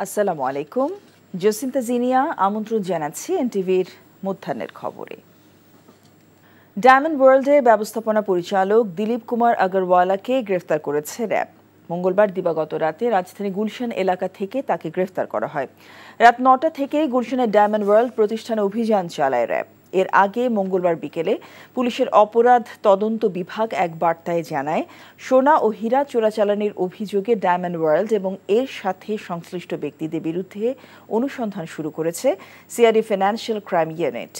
আসসালামু আলাইকুম। জসিন্তা জিনিয়া আমন্ত্রণ জানাচ্ছি এনটিভির মধ্যাহ্নের খবরে। ডায়মন্ড ওয়ার্ল্ডের ব্যবস্থাপনা পরিচালক দিলীপ কুমার আগরওয়ালাকে গ্রেফতার করেছে র্যাব। মঙ্গলবার দিবাগত রাতে রাজধানী গুলশান এলাকা থেকে তাকে গ্রেফতার করা হয়। রাত ৯টা থেকে গুলশানের ডায়মন্ড ওয়ার্ল্ড প্রতিষ্ঠানে অভিযান চালায় র্যাব। এর আগে মঙ্গলবার বিকেলে পুলিশের অপরাধ তদন্ত বিভাগ এক বার্তায় জানায়, সোনা ও হীরা চোরাচালানির অভিযোগে ডায়মন্ড ওয়ার্ল্ড এবং এর সাথে সংশ্লিষ্ট ব্যক্তিদের বিরুদ্ধে অনুসন্ধান শুরু করেছে CRD financial crime unit.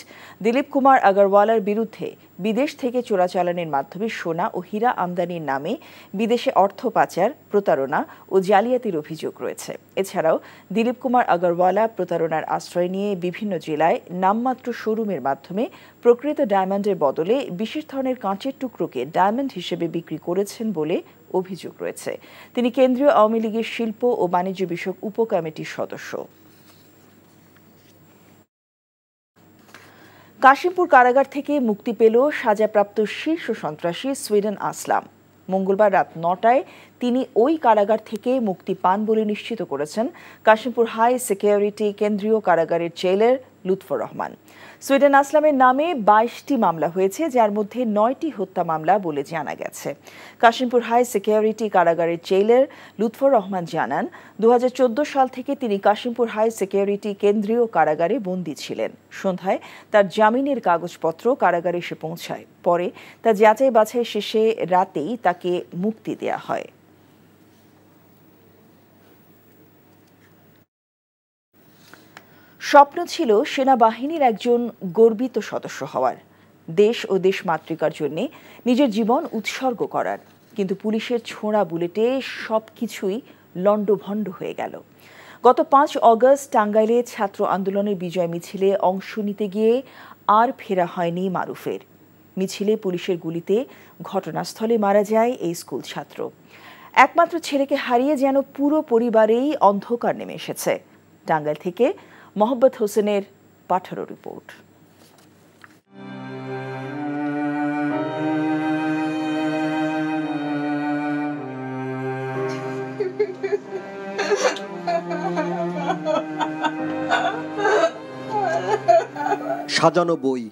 Dilip Kumar আগরওয়ালার বিরুদ্ধে বিদেশ থেকে চোরাচালানির মাধ্যমে সোনা ও হীরা আমদানির নামে বিদেশে অর্থ পাচার, প্রতারণা ও জালিয়াতির অভিযোগ রয়েছে। এছাড়াও দিলীপ কুমার আগরওয়ালা প্রতারণার আশ্রয় নিয়ে বিভিন্ন জেলায় নামমাত্র শোরুমের মাধ্যমে প্রকৃত ডায়মন্ডের বদলে বিশেষ ধরনের কাঁচের টুকরোকে ডায়মন্ড হিসেবে বিক্রি করেছেন বলে অভিযোগ রয়েছে। তিনি কেন্দ্রীয় আওয়ামী লীগের শিল্প ও বাণিজ্য বিষয়ক উপকমিটির সদস্য। কাশিমপুর কারাগার থেকে মুক্তি পেল সাজাপ্রাপ্ত শীর্ষ সন্ত্রাসী সুইডেন আসলাম। মঙ্গলবার রাত ৯টায় তিনি ওই কারাগার থেকে মুক্তি পান বলে নিশ্চিত করেছেন কাশিমপুর হাই সিকিউরিটি কেন্দ্রীয় কারাগারের জেলার লুৎফর রহমান। সুইডেন আসলামের নামে ২২টি মামলা হয়েছে, যার মধ্যে ৯টি হত্যা মামলা বলে জানা গেছে। কাশিমপুর হাই সিকিউরিটি কারাগারের জেলার লুৎফর রহমান জানান, ২০১৪ সাল থেকে তিনি কাশিমপুর হাই সিকিউরিটি কেন্দ্রীয় কারাগারে বন্দী ছিলেন। সন্ধ্যায় তার জামিনের কাগজপত্র কারাগারে এসে পৌঁছায়। পরে তা যাচাই বাছাই শেষে রাতেই তাকে মুক্তি দেয়া হয়। স্বপ্ন ছিল সেনাবাহিনীর একজন গর্বিত সদস্য হওয়ার, দেশ ও দেশমাতৃকার জন্য নিজের জীবন উৎসর্গ করার। কিন্তু পুলিশের ছোঁড়া বুলেটে সবকিছুই লণ্ডভণ্ড হয়ে গেল। গত ৫ অগস্ট টাঙ্গাইলে ছাত্র আন্দোলনের বিজয় মিছিলে অংশ নিতে গিয়ে আর ফেরা হয়নি মারুফের। মিছিলে পুলিশের গুলিতে ঘটনাস্থলে মারা যায় এই স্কুল ছাত্র। একমাত্র ছেলেকে হারিয়ে যেন পুরো পরিবারেই অন্ধকার নেমে এসেছে। টাঙ্গাইল থেকে মোহাম্মদ হোসেনের পাঠানো রিপোর্ট। সাজানো বই,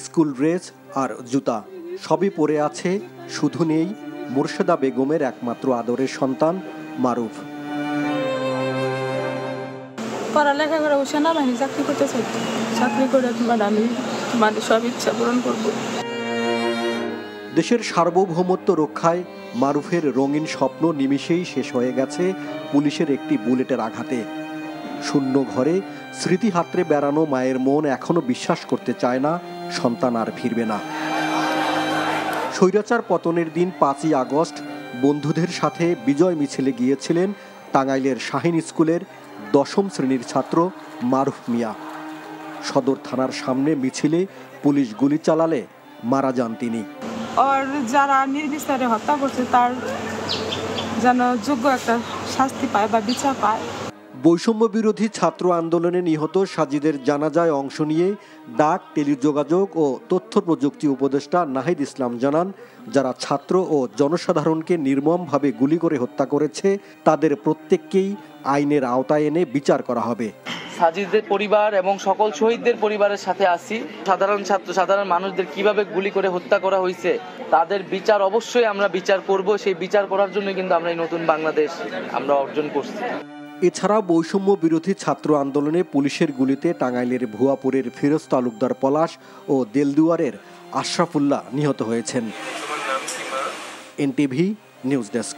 স্কুল ড্রেস আর জুতা সবই পরে আছে, শুধু নেই মোর্শেদা বেগমের একমাত্র আদরের সন্তান মারুফ। পড়ালেখা করে সেনাবাহিনী চাকরি করতে চাই, চাকরি করে আমি তোমাদের সব ইচ্ছা পূরণ করব। দেশের সার্বভৌমত্ব রক্ষায় মারুফের রঙিন স্বপ্ন নিমিষেই শেষ হয়ে গেছে পুলিশের একটি বুলেটের আঘাতে। শূন্য ঘরে স্মৃতি হাতড়ে বেড়ানো মায়ের মন এখনো বিশ্বাস করতে চায় না সন্তান আর ফিরবে না। স্বৈরাচার পতনের দিন ৫ই আগস্ট বন্ধুদের সাথে বিজয় মিছিলে গিয়েছিলেন টাঙ্গাইলের শাহিন স্কুলের ১০ম শ্রেণীর ছাত্র মারুফ মিয়া। সদর থানার সামনে মিছিলে পুলিশ গুলি চালালে মারা যান তিনি। আর যারা নির্বিচারে হত্যা করছে তার যেন যোগ্য একটা শাস্তি পায় বা বিচার পায়। বৈষম্য বিরোধী ছাত্র আন্দোলনে নিহত সাজিদের জানাজায় অংশ নিয়ে ডাক, টেলিযোগাযোগ ও তথ্য প্রযুক্তি উপদেষ্টা নাহিদ ইসলাম জানান, যারা ছাত্র ও জনসাধারণকে নির্মমভাবে গুলি করে হত্যা করেছে তাদের প্রত্যেককেই আইনের আওতায় এনে বিচার করা হবে। সাজিদের পরিবার এবং সকল শহীদদের পরিবারের সাথে আছি। সাধারণ মানুষদের কিভাবে গুলি করে হত্যা করা হয়েছে তাদের বিচার অবশ্যই আমরা বিচার করব। সেই বিচার করার জন্য কিন্তু আমরা এই নতুন বাংলাদেশ আমরা অর্জন করছি। এছাড়া বৈষম্য বিরোধী ছাত্র আন্দোলনে পুলিশের গুলিতে টাঙ্গাইলের ভুয়াপুরের ফিরোজ তালুকদার পলাশ ও দেলদুয়ারের আশরাফুল্লাহ নিহত হয়েছেন। NTV news desk.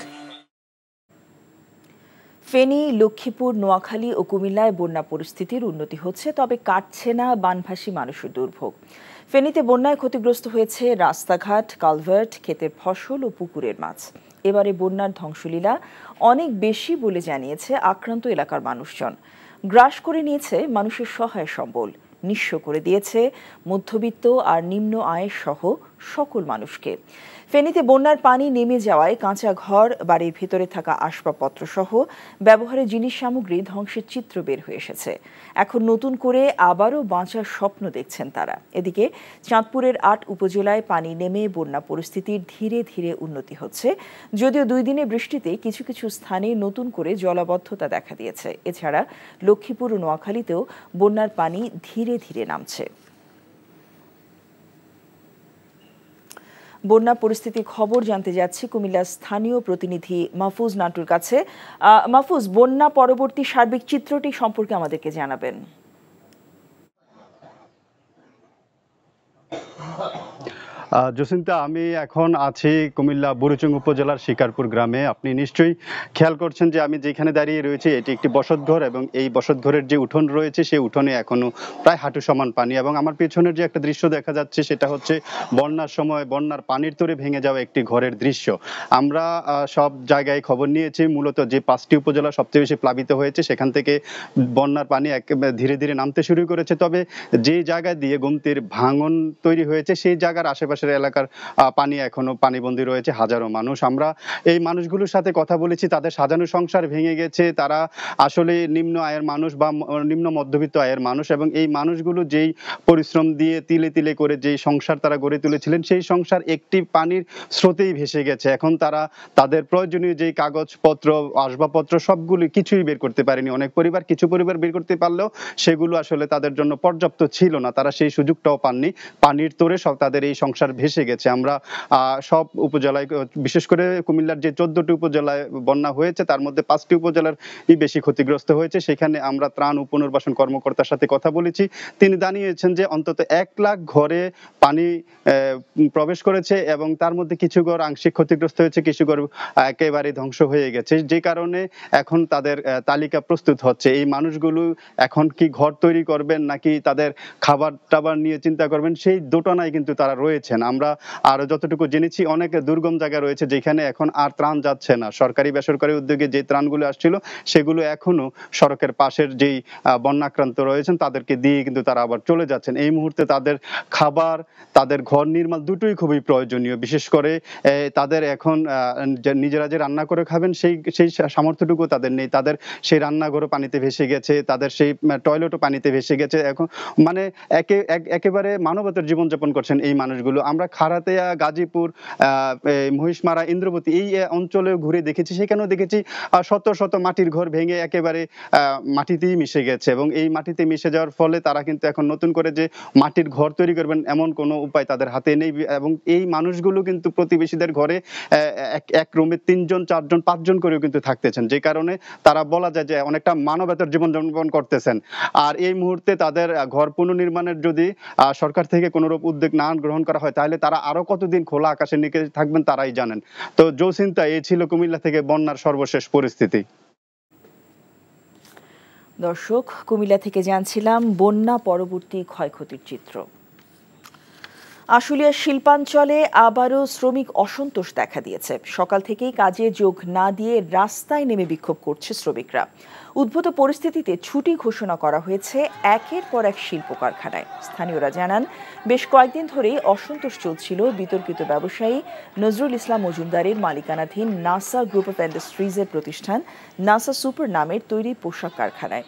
Feni, Lakshmipur, Noakhali ও কুমিল্লায় বন্যা পরিস্থিতির উন্নতি হচ্ছে, তবে কাটছে না বানভাসী মানুষের দুর্ভোগ। ফেনীতে বন্যায় ক্ষতিগ্রস্ত হয়েছে রাস্তাঘাট, কালভার্ট, ক্ষেতের ফসল ও পুকুরের মাছ। এবারে বন্যার ধ্বংসলীলা অনেক বেশি বলে জানিয়েছে আক্রান্ত এলাকার মানুষজন। গ্রাস করে নিয়েছে মানুষের সহায় সম্বল। নিঃস্ব করে দিয়েছে মধ্যবিত্ত আর নিম্ন আয়ের সহ সকল মানুষকে। ফেনীতে বন্যার পানি নেমে যাওয়ায় কাঁচা ঘর, বাড়ির ভেতরে থাকা আসবাবপত্র সহ ব্যবহারের জিনিস সামগ্রী ধ্বংসের চিত্র বের হয়ে এসেছে। এখন নতুন করে আবারও বাঁচার স্বপ্ন দেখছেন তারা। এদিকে চাঁদপুরের ৮ উপজেলায় পানি নেমে বন্যা পরিস্থিতির ধীরে ধীরে উন্নতি হচ্ছে, যদিও 2 দিনের বৃষ্টিতে কিছু কিছু স্থানে নতুন করে জলাবদ্ধতা দেখা দিয়েছে। এছাড়া লক্ষ্মীপুর ও নোয়াখালীতেও বন্যার পানি ধীরে ধীরে নামছে। বন্যা পরিস্থিতির খবর জানতে যাচ্ছি কুমিল্লার স্থানীয় প্রতিনিধি মাহফুজ নান্টুর কাছে। মাহফুজ, বন্যা পরবর্তী সার্বিক চিত্রটি সম্পর্কে আমাদেরকে জানাবেন। জসিন্তা, আমি এখন আছি কুমিল্লা বুড়িচং উপজেলার শিকারপুর গ্রামে। আপনি নিশ্চয়ই খেয়াল করছেন যে আমি যেখানে দাঁড়িয়ে রয়েছি এটি একটি বসতঘর, এবং এই বসতঘরের যে উঠোন রয়েছে সেই উঠোনে এখনো প্রায় হাঁটু সমান পানি, এবং আমার পেছনের যে একটা দৃশ্য দেখা যাচ্ছে সেটা হচ্ছে বন্যার সময় বন্যার পানির তরে ভেঙে যাওয়া একটি ঘরের দৃশ্য। আমরা সব জায়গায় খবর নিয়েছি, মূলত যে 5টি উপজেলা সবচেয়ে বেশি প্লাবিত হয়েছে সেখান থেকে বন্যার পানি ধীরে ধীরে নামতে শুরু করেছে। তবে যে জায়গা দিয়ে গোমতীর ভাঙন তৈরি হয়েছে সেই জায়গার আশেপাশে এলাকার পানি এখনো পানিবন্দী রয়েছে হাজারো মানুষ। আমরা এই মানুষগুলোর সাথে কথা বলেছি, তাদের সাজানো সংসার ভেঙে গেছে, তারা আসলে নিম্ন আয়ের মানুষ বা নিম্ন মধ্যবিত্ত আয়ের মানুষ, এবং এই মানুষগুলো যেই পরিশ্রম দিয়ে তিলে তিলে করে যেই সংসার তারা গড়ে তুলেছিলেন সেই সংসার একটি পানির স্রোতেই ভেসে গেছে। এখন তারা তাদের প্রয়োজনীয় যেই কাগজপত্র, আসবাবপত্র সবগুলো কিছুই বের করতে পারেনি। অনেক পরিবার, কিছু পরিবার বের করতে পারলেও সেগুলো আসলে তাদের জন্য পর্যাপ্ত ছিল না, তারা সেই সুযোগটাও পাননি। পানির তোরে সব তাদের এই সংসার ভেসে গেছে। আমরা সব উপজেলায়, বিশেষ করে কুমিল্লার যে 14টি উপজেলায় বন্যা হয়েছে তার মধ্যে 5টি উপজেলার বেশি ক্ষতিগ্রস্ত হয়েছে। সেখানে আমরা ত্রাণ ও পুনর্বাসন কর্মকর্তার সাথে কথা বলেছি। তিনি জানিয়েছেন যে অন্তত 1 লাখ ঘরে পানি প্রবেশ করেছে, এবং তার মধ্যে কিছু ঘর আংশিক ক্ষতিগ্রস্ত হয়েছে, কিছু ঘর একেবারে ধ্বংস হয়ে গেছে, যে কারণে এখন তাদের তালিকা প্রস্তুত হচ্ছে। এই মানুষগুলো এখন কি ঘর তৈরি করবেন নাকি তাদের খাবার টাবার নিয়ে চিন্তা করবেন, সেই দোটানায় কিন্তু তারা রয়েছেন। আমরা আরো যতটুকু জেনেছি অনেক দুর্গম জায়গা রয়েছে যেখানে এখন আর ত্রাণ যাচ্ছে না। সরকারি বেসরকারি উদ্যোগে যে ত্রাণগুলো আসছিল সেগুলো এখনো সড়কের পাশের যেই বন্যাক্রান্ত রয়েছেন তাদেরকে দিয়ে কিন্তু তারা আবার চলে যাচ্ছেন। এই মুহূর্তে তাদের খাবার, তাদের ঘর নির্মাণ দুটোই খুবই প্রয়োজনীয়। বিশেষ করে তাদের এখন নিজেরা যে রান্না করে খাবেন সেই সামর্থ্যটুকু তাদের নেই। তাদের সেই রান্নাঘরও পানিতে ভেসে গেছে, তাদের সেই টয়লেটও পানিতে ভেসে গেছে। এখন মানে একেবারে মানবতার জীবনযাপন করছেন এই মানুষগুলো। আমরা খারাতেয়া, গাজীপুর, মহিষমারা, ইন্দ্রবতী এই অঞ্চলে ঘুরে দেখেছি, সেখানেও দেখেছি শত শত মাটির ঘর ভেঙে একেবারে মাটিতেই মিশে গেছে, এবং এই মাটিতে মিশে যাওয়ার ফলে তারা কিন্তু এখন নতুন করে যে মাটির ঘর তৈরি করবেন এমন কোনো উপায় তাদের হাতে নেই। এবং এই মানুষগুলো কিন্তু প্রতিবেশীদের ঘরে এক রুমে 3 জন 4 জন 5 জন করেও কিন্তু থাকতেছেন, যে কারণে তারা বলা যায় যে অনেকটা মানবতার জীবনযাপন করতেছেন। আর এই মুহূর্তে তাদের ঘর পুনর্নির্মাণের যদি সরকার থেকে কোনোরূপ উদ্যোগ না গ্রহণ করা হয় তাহলে তারা আরো কতদিন খোলা আকাশের নিচে থাকবেন তারাই জানেন। তো জসিন্তা, এই ছিল কুমিল্লা থেকে বন্যার সর্বশেষ পরিস্থিতি। দর্শক, কুমিল্লা থেকে জানছিলাম বন্যা পরবর্তী ক্ষয়ক্ষতির চিত্র। আশুলিয়ার শিল্পাঞ্চলে আবারও শ্রমিক অসন্তোষ দেখা দিয়েছে। সকাল থেকেই কাজে যোগ না দিয়ে রাস্তায় নেমে বিক্ষোভ করছে শ্রমিকরা। উদ্ভূত পরিস্থিতিতে ছুটি ঘোষণা করা হয়েছে একের পর এক শিল্প কারখানায়। স্থানীয়রা জানান, বেশ কয়েকদিন ধরেই অসন্তোষ চলছিল বিতর্কিত ব্যবসায়ী নজরুল ইসলাম মজুমদারের মালিকানাধীন নাসা গ্রুপ অফ ইন্ডাস্ট্রিজের প্রতিষ্ঠান নাসা সুপার নামের তৈরি পোশাক কারখানায়।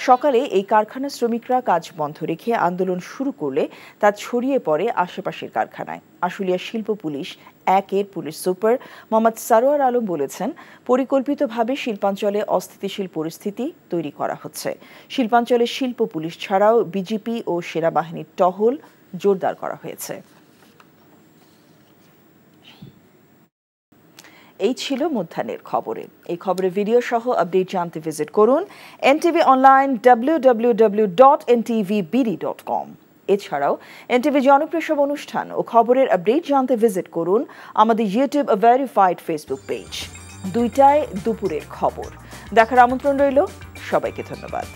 সকালে এই কারখানার শ্রমিকরা কাজ বন্ধ রেখে আন্দোলন শুরু করলে তা ছড়িয়ে পড়ে আশেপাশের কারখানায়। আশুলিয়া শিল্প পুলিশ 1-এর পুলিশ সুপার মোহাম্মদ সারোয়ার আলম বলেছেন, পরিকল্পিতভাবে শিল্পাঞ্চলে অস্থিতিশীল পরিস্থিতি তৈরি করা হচ্ছে। শিল্পাঞ্চলে শিল্প পুলিশ ছাড়াও বিজিপি ও সেনাবাহিনীর টহল জোরদার করা হয়েছে। এই ছিল মধ্যাহ্নের খবরে। এই খবরের ভিডিও সহ আপডেট জানতে ভিজিট করুন এনটিভি অনলাইন www.ntvbd.com। এছাড়াও এনটিভি জনপ্রিয় সব অনুষ্ঠান ও খবরের আপডেট জানতে ভিজিট করুন আমাদের ইউটিউব ভেরিফাইড ফেসবুক পেজ। 2টায় দুপুরের খবর দেখার আমন্ত্রণ রইল। সবাইকে ধন্যবাদ।